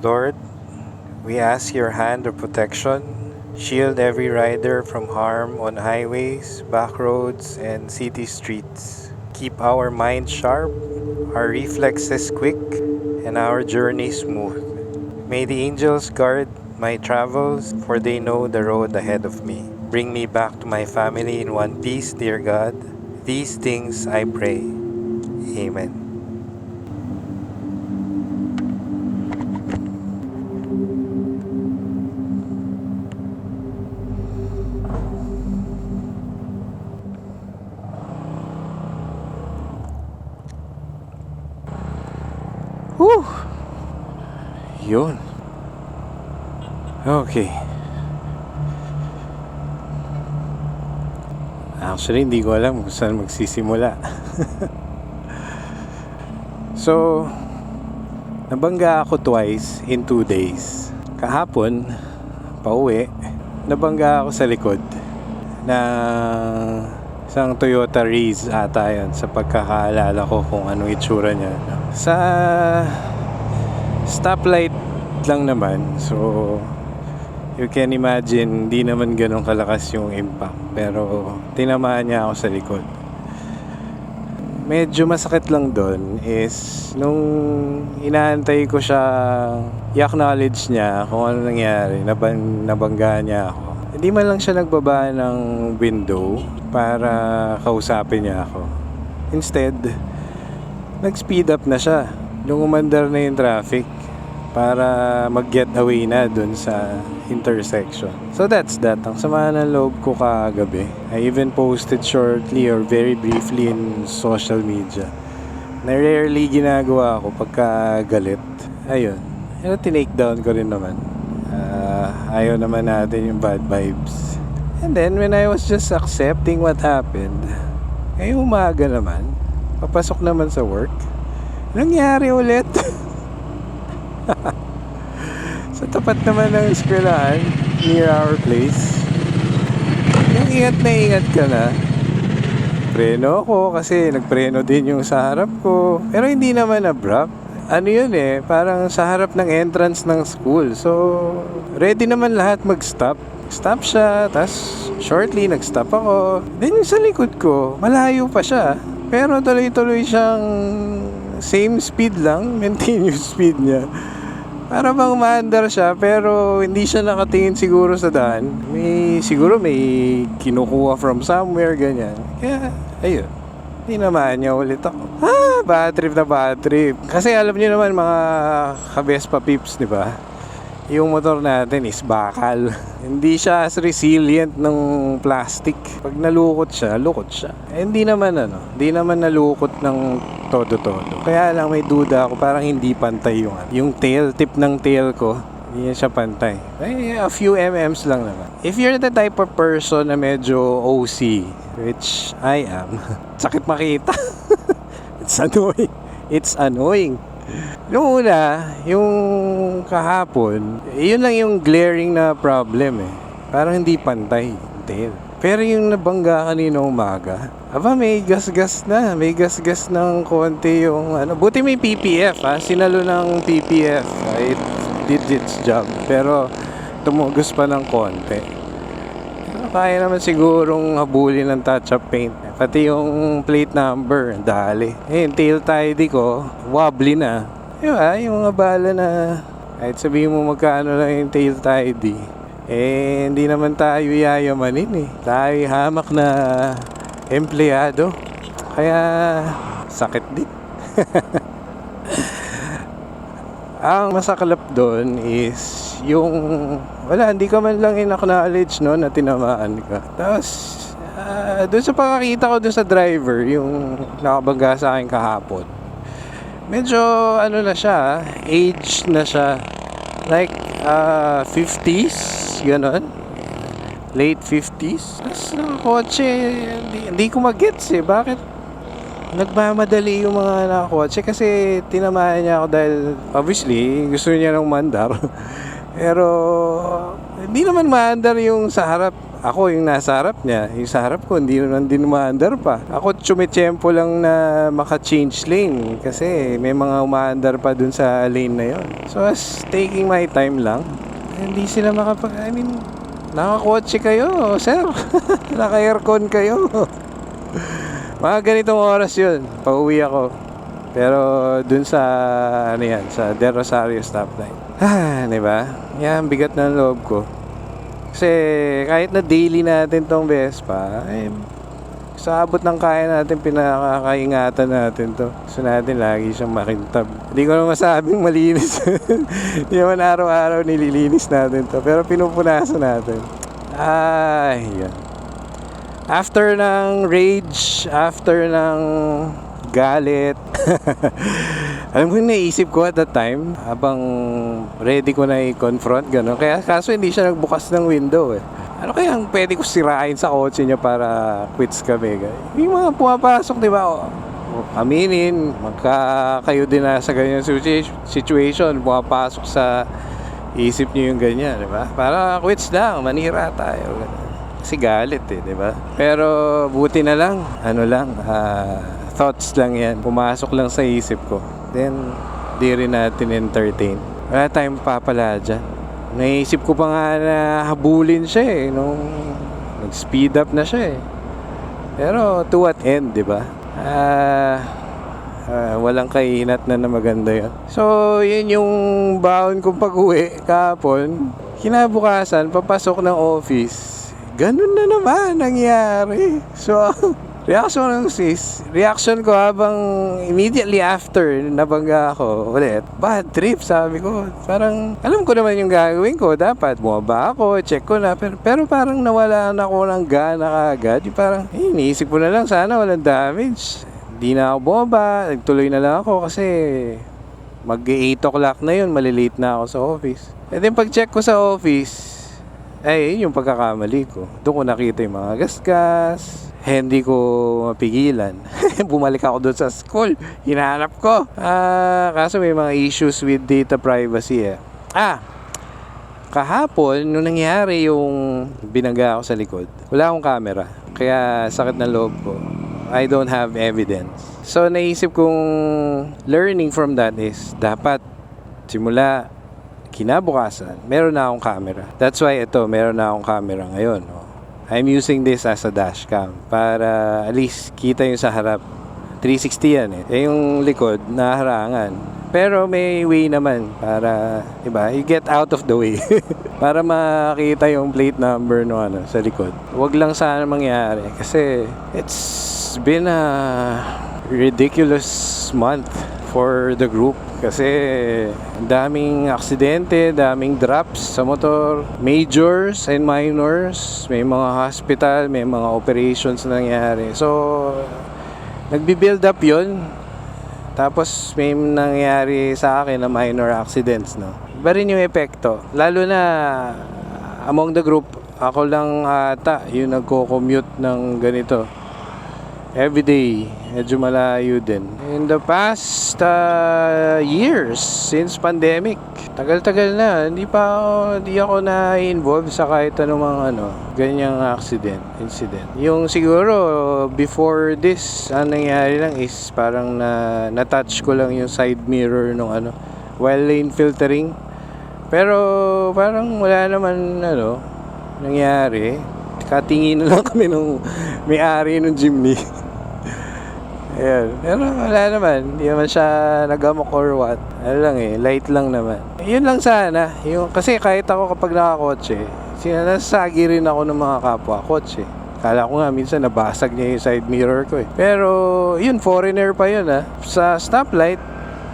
Lord, we ask your hand of protection. Shield every rider from harm on highways, back roads, and city streets. Keep our minds sharp, our reflexes quick, and our journey smooth. May the angels guard my travels, for they know the road ahead of me. Bring me back to my family in one piece, dear God. These things I pray. Amen. Whew! Yun. Okay. Actually, hindi ko alam kung saan magsisimula. So, nabangga ako twice in 2 days. Kahapon, pauwi, nabangga ako sa likod na isang Toyota Raze ata yun, sa pagkakaalala ko kung anong itsura niya. Sa stoplight lang naman, so you can imagine, hindi naman ganun kalakas yung impact, pero tinamaan niya ako sa likod. Medyo masakit lang doon is nung inaantay ko siya i-acknowledge niya kung ano nangyari, nabangga niya ako. Hindi man lang siya nagbaba ng window para kausapin niya ako. Instead, nag-speed up na siya nung umandar na yung traffic para mag-get away na dun sa intersection. So that's that. Ang sama ng loob ko kagabi. I even posted shortly or very briefly in social media na rarely ginagawa ko pagka galit. Ayun. Pero tinake down ko rin naman. Ayaw naman natin yung bad vibes. And then when I was just accepting what happened, ngayong umaga naman, papasok naman sa work, nangyari ulit. Sa tapat naman ng eskwelahan near our place, yung ingat ka na. Preno ako kasi nagpreno din yung sa harap ko, pero hindi naman abrupt. Ano yun parang sa harap ng entrance ng school, so ready naman lahat mag-stop. Stop siya, tas shortly nag-stop ako. Then yung sa likod ko, malayo pa siya, pero tuloy-tuloy siyang same speed lang, continuous speed niya. Para bang umaandar siya, pero hindi siya nakatingin siguro sa daan. Siguro may kinukuha from somewhere, ganyan. Kaya, ayun. Tinamaan niya ulit ako. Bad trip na bad trip. Kasi alam niyo naman mga ka-Vespa peeps, di ba? Yung motor natin is bakal. Hindi siya as resilient ng plastic. Pag nalukot siya, lukot siya. Hindi naman nalukot ng todo-todo. Kaya lang may duda ako, parang hindi pantay yung tail, tip ng tail ko. Hindi siya pantay. A few mm's lang naman. If you're the type of person na medyo OC, which I am, sakit makita. It's annoying. Noong una, yung kahapon, yun lang yung glaring na problem Parang hindi pantay yung tail. Pero yung nabangga kanina umaga, may gas-gas na. May gas-gas ng konti yung buti may PPF Sinalo ng PPF. It did its job. Pero tumugos pa ng konti. Kaya naman sigurong habulin ng touch-up paint. Pati yung plate number, dali. Yung tail tidy ko, wobbly na. Diba? Yung mga bala na kahit sabihin mo magkano lang yung tail tidy, hindi naman tayo yayamanin Tayo hamak na empleyado. Kaya sakit din. Ang masaklap doon is yung hindi ka man lang in-acknowledge na tinamaan ka. Tapos doon sa pagkakita ko doon sa driver, yung nakabangga sa akin kahapon, medyo na siya, age na siya, like 50s, ganon, late 50s. Tapos nakakotse, hindi ko magets bakit nagmamadali yung mga nakakotse, kasi tinamaan niya ako dahil obviously gusto niya ng mandar. Pero Hindi naman maandar yung sa harap. Ako yung nasa harap niya. Yung sa harap ko, hindi naman din maandar pa. Ako tsumechempo lang na maka-change lane. Kasi may mga umaandar pa dun sa lane na yon. So, I was taking my time lang. Hindi sila nakakotse kayo, sir. Naka-aircon kayo. Mga ganitong oras yun. Pauwi ako. Pero dun sa, sa Del Rosario stoplight. Diba? Yan, bigat ng loob ko. Kasi kahit na daily natin tong Vespa, sa abot ng kaya natin, pinakakaingatan natin to. Gusto natin lagi siyang makintab. Hindi ko naman masabing malinis. Hindi naman araw-araw nililinis natin to. Pero pinupunasan natin. Yan. After ng rage, after ng galit, alam mo yung naisip ko at that time, habang ready ko na i-confront, gano'n. Kaya kaso hindi siya nagbukas ng window eh. Ano kaya ang pwede ko sirain sa kotse niya para quits kami? Yung mga pumapasok, di ba? Aminin, kayo din na sa ganyan situation, pumapasok sa isip niyo yung ganyan, di ba? Para quits lang, manira tayo. Kasi galit eh, di ba? Pero buti na lang, thoughts lang yan. Pumasok lang sa isip ko. Then, di rin natin entertain. Wala tayong papala dyan. Naisip ko pa nga na habulin siya eh. Nung nag-speed up na siya eh. Pero to what end, di ba? Walang kainat na maganda yun. So, yun yung baon kong pag-uwi kahapon. Kinabukasan, papasok ng office. Ganun na naman nangyari. So, reaction ko habang immediately after nabangga ako ulit. Bad trip, sabi ko. Parang alam ko naman yung gagawin ko. Dapat bumaba ako, check ko na. Pero parang nawala na ako ng gana kaagad. Yung parang iniisip ko na lang, sana walang damage. Hindi na ako bumaba. Nagtuloy na lang ako kasi mag-8 o'clock na yun. Malilate na ako sa office. And then pag check ko sa office, yun yung pagkakamali ko. Doon ko nakita yung mga gasgas. Hindi ko mapigilan. Bumalik ako doon sa school. Hinahanap ko. Kaso may mga issues with data privacy eh. Kahapon, nung nangyari yung binangga ako sa likod, wala akong camera. Kaya sakit na loob ko. I don't have evidence. So naisip kong learning from that is dapat simula kinabukasan, meron na akong camera. That's why meron na akong camera ngayon. I'm using this as a dash cam para at least kita yung sa harap. 360 yan eh. Yung likod, naharangan. Pero may way naman para, diba, you get out of the way. Para makita yung plate number no, sa likod. Huwag lang sana mangyari kasi it's been a ridiculous month for the group. Kasi daming aksidente, daming drops sa motor, majors and minors, may mga hospital, may mga operations na nangyari. So, nagbi-build up yun. Tapos may nangyari sa akin na minor accidents, no? Iba rin yung epekto. Lalo na among the group, ako lang ata yung nagko-commute ng ganito. Everyday, medyo malayo din. In the past years, since pandemic, tagal-tagal na, hindi ako na-involve sa kahit anumang ganyang incident. Yung siguro, before this, ang nangyari lang is parang na-touch ko lang yung side mirror nung while lane filtering. Pero parang wala naman nangyari. Katingin na lang kami nung may-ari ng jeepney. Ayan. Pero wala naman. Hindi naman siya nagamok or what. Light lang naman. Yun lang sana. Kasi kahit ako kapag nakakotse, sinasagi rin ako ng mga kapwa kotse. Kala ko nga minsan nabasag niya yung side mirror ko eh. Pero yun, foreigner pa yun Sa stoplight,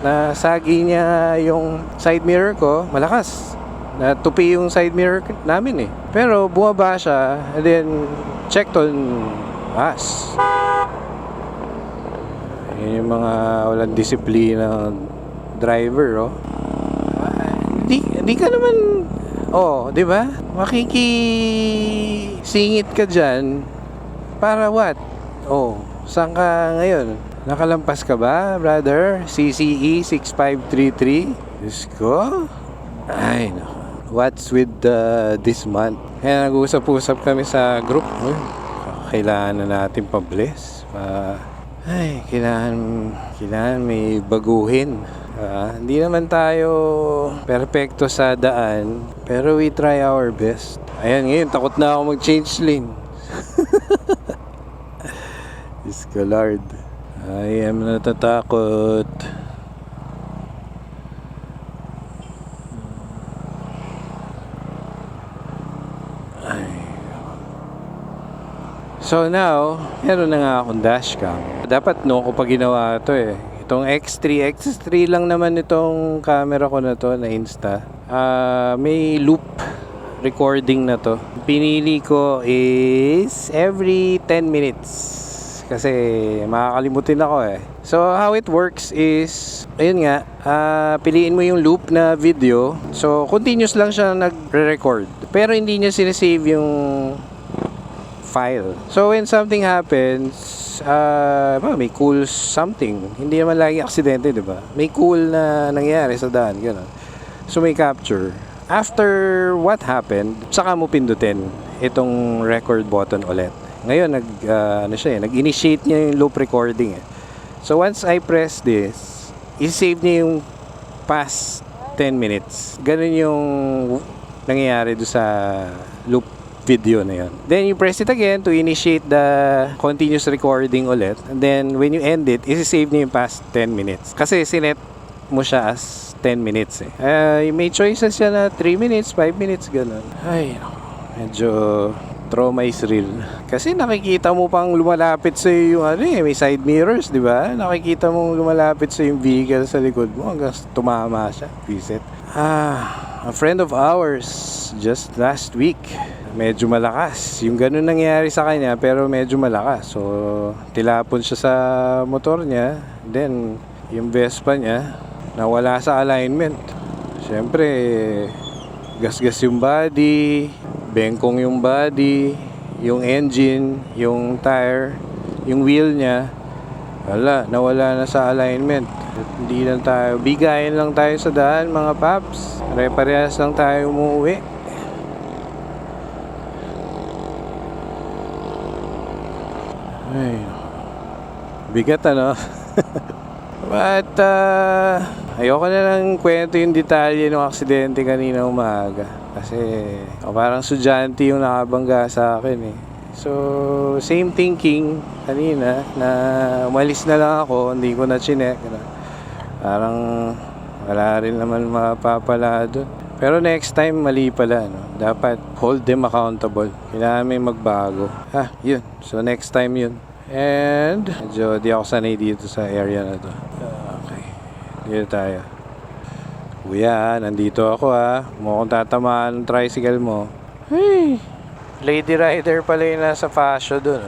nasagi niya yung side mirror ko, malakas. Natupi yung side mirror namin eh. Pero bumaba siya and then checked on us. Yun yung mga walang disiplina driver Di ka naman di ba? Makikisingit ka dyan para what? Saan ka ngayon? Nakalampas ka ba, brother? CCE 6533? Diyos ko. Ay, no. what's with this month. Kaya nag-usap-usap kami sa group. Kailangan na natin pa-bless. Kailangan may baguhin. Hindi naman tayo perfecto sa daan, pero we try our best. Ayan, ngayon takot na ako mag-change lane. Diyos ko Lord, I am natatakot. So now, meron na nga akong dashcam. Dapat ko pa ginawa ito eh. Itong X3 lang naman itong camera ko na to na Insta. May loop recording na to. Pinili ko is every 10 minutes. Kasi makakalimutin ako eh. So how it works is, ayun nga, piliin mo yung loop na video. So continuous lang siya nagre-record. Pero hindi niya sinasave yung file. So when something happens, may cool something. Hindi naman lagi aksidente, di ba? May cool na nangyayari sa daan, gano'n. So may capture. After what happened, saka mo pindutin itong record button ulit. Ngayon nag-initiate niya yung loop recording eh. So once I press this, i-save niya yung past 10 minutes. Ganun yung nangyayari do sa loop video na yun. Then you press it again to initiate the continuous recording ulit. And then when you end it, isi-save niya yung past 10 minutes. Kasi sinet mo siya as 10 minutes eh. May choices siya na 3 minutes, 5 minutes, ganun. Ay, medyo trauma is real. Kasi nakikita mo pang lumalapit sa yung may side mirrors, di ba? Nakikita mo lumalapit sa yung vehicle sa likod mo hanggang tumama siya. Visit. A friend of ours just last week, medyo malakas. Yung ganun nangyari sa kanya, pero medyo malakas. So, tilapon siya sa motor niya. Then, yung Vespa niya, nawala sa alignment. Siyempre, gasgas yung body, bengkong yung body, yung engine, yung tire, yung wheel niya. Nawala na sa alignment. Hindi lang tayo, bigayin lang tayo sa daan, mga paps. Pare-parehas lang tayo umuwi. Ay, bigat ano. But ayoko na lang kwento yung detalye ng aksidente kanina umaga. Kasi parang estudyante yung nakabangga sa akin eh. So same thinking kanina na umalis na lang ako, hindi ko na chinek. Parang wala rin naman mapapala doon. Pero next time mali pala, no? Dapat hold them accountable. Kailangan may magbago. Yun. So next time yun. And medyo di ako sanay dito sa area na to. Okay. Dito tayo. Kuya, nandito ako mukhang tatamaan ng tricycle mo. Hey! Lady rider pala yung nasa fascio dun.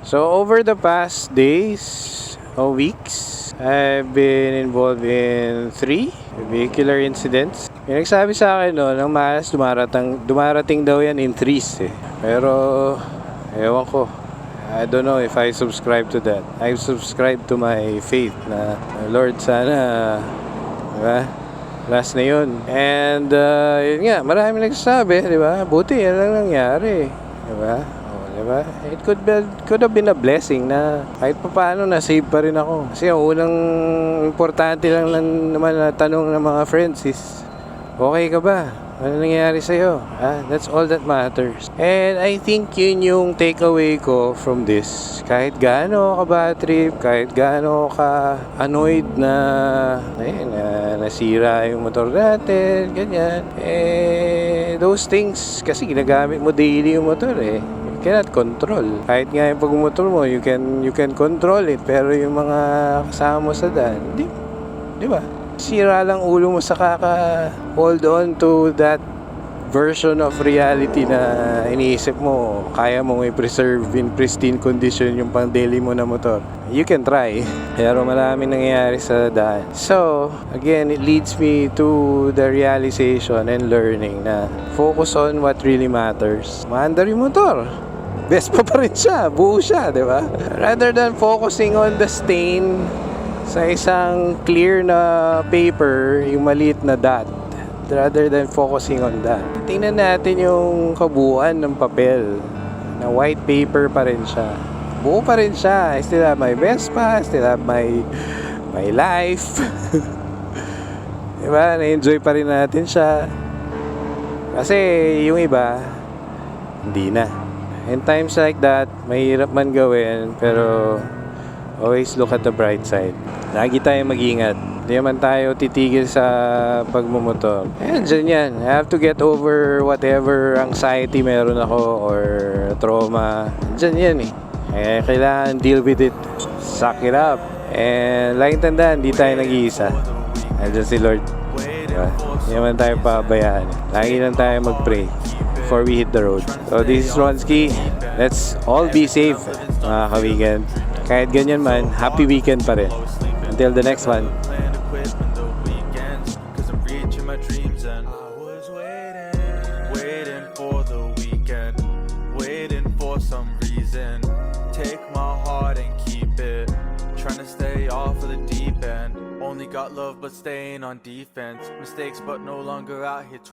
So over the past days or weeks, I've been involved in 3 vehicular incidents. Yung nagsabi sa akin ng mas dumarating daw yan in 3s eh. Pero ewan ko, I don't know if I subscribe to that. I subscribe to my faith na Lord, sana diba? Last na yun. And yun nga, marami nagsasabi, di ba? Buti yan lang nangyari, di ba? Diba? It could have been a blessing na kahit pa paano na-save pa rin ako. Kasi ang unang importante lang naman na tanong ng mga friends is, okay ka ba? Ano nangyayari sa'yo? That's all that matters. And I think yun yung takeaway ko from this. Kahit gaano ka bad trip, kahit gaano ka annoyed na nasira yung motor natin, ganyan. Those things, kasi ginagamit mo daily yung motor eh. Cannot control. Kahit nga yung pagmumotor mo, you can control it, pero yung mga kasama mo sa daan, di ba? Sira lang ulo mo sa hold on to that version of reality na iniisip mo kaya mo i-preserve in pristine condition yung pang-daily mo na motor. You can try, pero maraming nangyayari sa daan. So, again, it leads me to the realization and learning na focus on what really matters. Maandar yung motor. Vespa pa rin siya, buo siya, di ba? Rather than focusing on the stain sa isang clear na paper, yung maliit na dot. rather than focusing on that. Tingnan natin yung kabuuan ng papel. Na white paper pa rin siya. Buo pa rin siya. I still have my Vespa, I still have my life. Diba? Na-enjoy pa rin natin siya. Kasi yung iba, hindi na. In times like that, mahirap man gawin, pero always look at the bright side. Lagi tayong mag-ingat. Hindi naman tayo titigil sa pagmumotor. Ayan, dyan yan. I have to get over whatever anxiety meron ako or trauma. Dyan yan eh. Kailangan deal with it. Suck it up. And laging tandaan, hindi tayo nag-iisa. Andiyan si Lord. Diba? Hindi naman tayo pabayaan. Lagi lang tayo mag-pray before we hit the road. So this is Ronski. Let's all be safe, mga ka-weekend. Kahit ganyan man, happy weekend pa rin. Until the next one. Waiting for the weekend, waiting for some reason. Take my heart and keep it. Trying to stay off of the deep end. Only got love but staying on defense. Mistakes but no longer out here